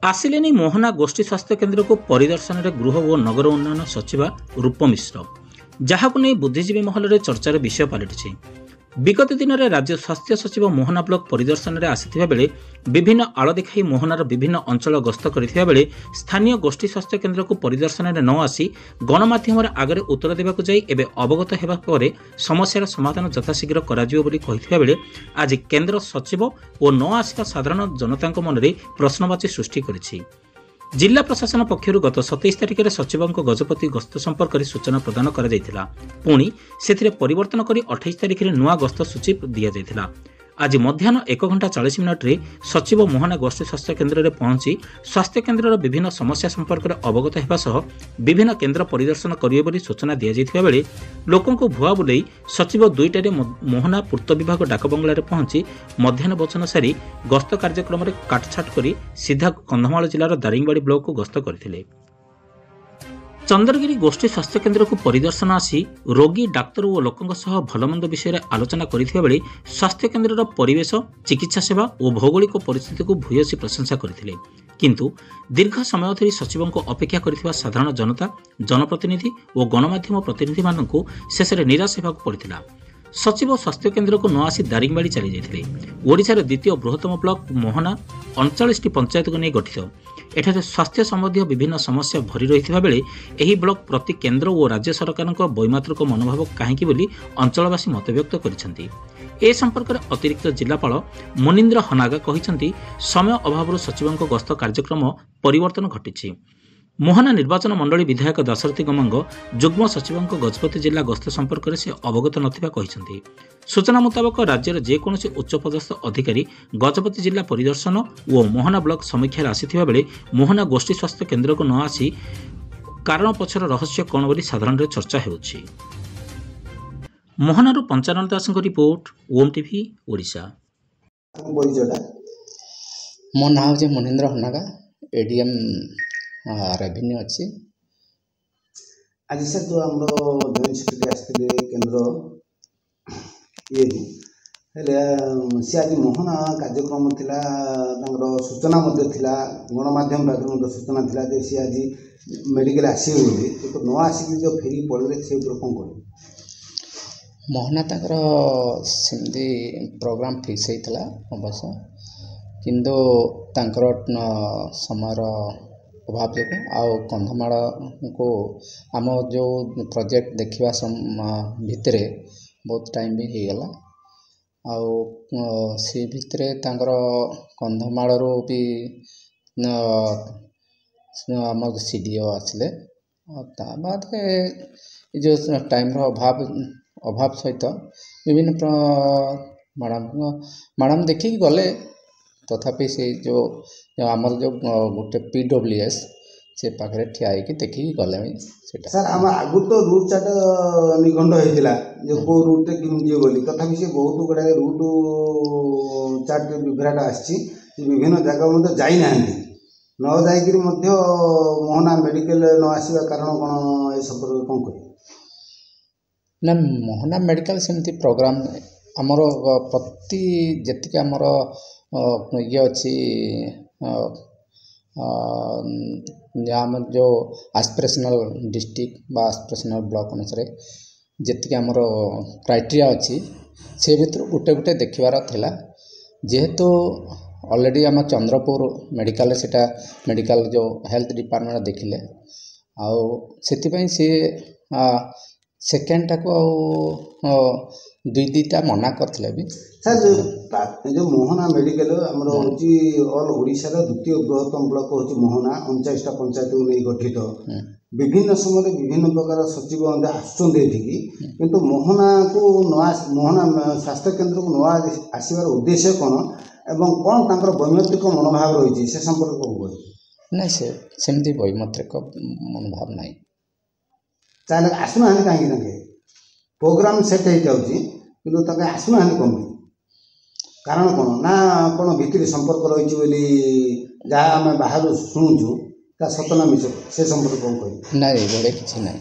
आसिलेनी मोहना गोष्ठी स्वास्थ्य केन्द्र को परिदर्शन में गृह और नगर उन्नयन सचिवा रूप मिश्र जहां नहीं बुद्धिजीवी महल में चर्चार विषय पलटि विगत दिन में राज्य स्वास्थ्य सचिव मोहना ब्लॉक परिदर्शन में आसी बेले विभिन्न आड़ देखाई मोहनार विभिन्न अंचल गस्त करथिबा बेले स्थानीय गोष्ठी स्वास्थ्य केन्द्र को परिदर्शन में न आसी गणमाध्यम आगे उत्तर देवाक जाई एबे अवगत हेबा परे समस्यार समाधान यथाशीघ्र कराजियो बोली कहिथिबा बेले आज केन्द्र सचिव और न आसिबा साधारण जनता मन में प्रश्नवाची सृष्टि करिछि। जिला प्रशासन पक्षर गत 27 तारिख में सचिव गजपति गस्त संपर्क में सूचना प्रदान करा पुणी से परिवर्तन कर 28 तारिख में नुआ गस्त सूची दि जाइथिला। आज मध्याह्न 1 घंटा 40 मिनट रे सचिव मोहना गोष्ठी स्वास्थ्य केन्द्र में पहुंची स्वास्थ्य केन्द्र विभिन्न समस्या संपर्क में अवगत होगा सह विभिन्न केन्द्र परिदर्शन करेंगे बोली सूचना दि जाइथिबा बेले लोकों को भुआ बुलाई सचिव 2टारे मोहना पूर्त विभाग डाकबंगला पहुंची मध्याह्न भोजन सारी गस्त कार्यक्रम में काटछाट कर सीधा कंधमाल जिलार दारिंगबाड़ी ब्लॉक को गस्त करथिले। चंद्रगिरी गोष्ठी स्वास्थ्य केन्द्र को परिदर्शन आसी रोगी डाक्तर और लोकों सह भलमंद विषय में आलोचना करथिबा बेले स्वास्थ्य केन्द्र परिवेश चिकित्सा सेवा और भौगोलिक परिस्थिति को भूयसी प्रशंसा करथिले। किंतु दीर्घ समय धरी सचिव को अपेक्षा करथिबा साधारण जनता जनप्रतिनिधि और गणमाध्यम प्रतिनिधि मानक शेष में निराश होगा पड़ता। सचिव स्वास्थ्य केन्द्र को न आसी दारिंगबाड़ी चली जाइथिले। ओडिशार द्वितीय बृहत्तम ब्लॉक मोहना 39 पंचायत को नहीं गठित। एठारे स्वास्थ्य संबंधी विभिन्न समस्या भरी रही बेले यही ब्लॉक प्रति केन्द्र और राज्य सरकार वैमात्रिक मनोभाव कहीं बोली अंचलवासी मतव्यक्त करिसेंति। ए संपर्क में अतिरिक्त जिलापाल मुनीन्द्र हनागा कहिसेंति समय अभाव सचिव गस्त कार्यक्रम परिवर्तन घटी। मोहना निर्वाचन मंडली विधायक दाशरथी गमांग जुग्म सचिव गजपति जिला गस्त संपर्क में से अवगत नथिबा कहिसेंति। सूचना मुताबक राज्यर जेकोसी उच्चपदस्थ अधिकारी गजपति जिला परिदर्शन और मोहना ब्लॉक समीक्षार आसीथिबा बेले मोहना गोष्ठी स्वास्थ्य केन्द्र को न आसी कारण पछर रहस्य कौन बोली साधारण चर्चा हेउछि। मोहनारू पंचानन दास रिपोर्ट ओम टीवी ओडिशा। मो ना हो मुनीन्द्र हनागा एडीएम रेवेन्यू अच्छी। आज सर जो आम जॉइंट सेक्रेटरी आसते केन्द्र ये सी आज मोहना कार्यक्रम थिला सूचना गणमाध्यम सूचना थिला जे सी आज मेडिकल आसवे बोली तो न आसिक जो फेरी पड़े से कौन कर मोहना तक सेमती प्रोग्राम फिक्स होता अवश्य किंतु तांकर समय अभाव जो आउ कंधमाल को आम जो प्रोजेक्ट देखा भितर बहुत टाइम भी हो गला आउ से भितर कंधमाल भी आम सीडीओ आसिले बाद जो टाइम अभाव सहित विभिन्न मैडम देखिक गले तथापि से जो आमर जो गोटे PWS से पाखे ठिया देखिए गले सर आम आगु तो रूट चार्ट निखंड होता जो कौ रूटे कि बोली तथापि से बहुत गुड़ाए रूट चार्ट विभ्राट आसी विभिन्न जगह जाना न जाकि मोहना मेडिकल न आसवा कारण कौन ए संपर्क कौन कह ना मोहना मेडिकल सेमती प्रोग्राम आमर प्रति जी आमर ये अच्छी आम जो एस्पिरेशनल डिस्ट्रिक्ट बा एस्पिरेशनल ब्लॉक अनुसार जी आमर क्राइटेरिया अच्छी से भर गोटे गोटे देखार थिला जेहेतु ऑलरेडी आम चंद्रपुर मेडिकल सेटा मेडिकल जो हेल्थ डिपार्टमेंट देखिले आउ से सी सेकेंडटा को दुई दुईटा मना करथिले भी सर जो मोहना मेडिकल आमर होची ऑल ओडिशा रो द्वितीय बृहत्तम ब्लॉक होची मोहना 39टा पंचायत को नहीं गठित विभिन्न समय विभिन्न प्रकार सचिव आसुचंदे एठिकी किंतु मोहना को मोहना स्वास्थ्य केन्द्र को नवा आसीबार उद्देश्य कौन एवं कौन तांकर वैमात्रिक मनोभाव रही से संपर्क कौन ना सेमती वैमात्रिक मनोभाव नहीं चाहे आसुना कहीं प्रोग्राम सेट हो जाऊँगी कि आसुना कम कारण कौन ना कौन भितर संपर्क रही जहाँ आम बाहर शुणुचु सतना मिछ से संपर्क कौन कह ना किसी ना।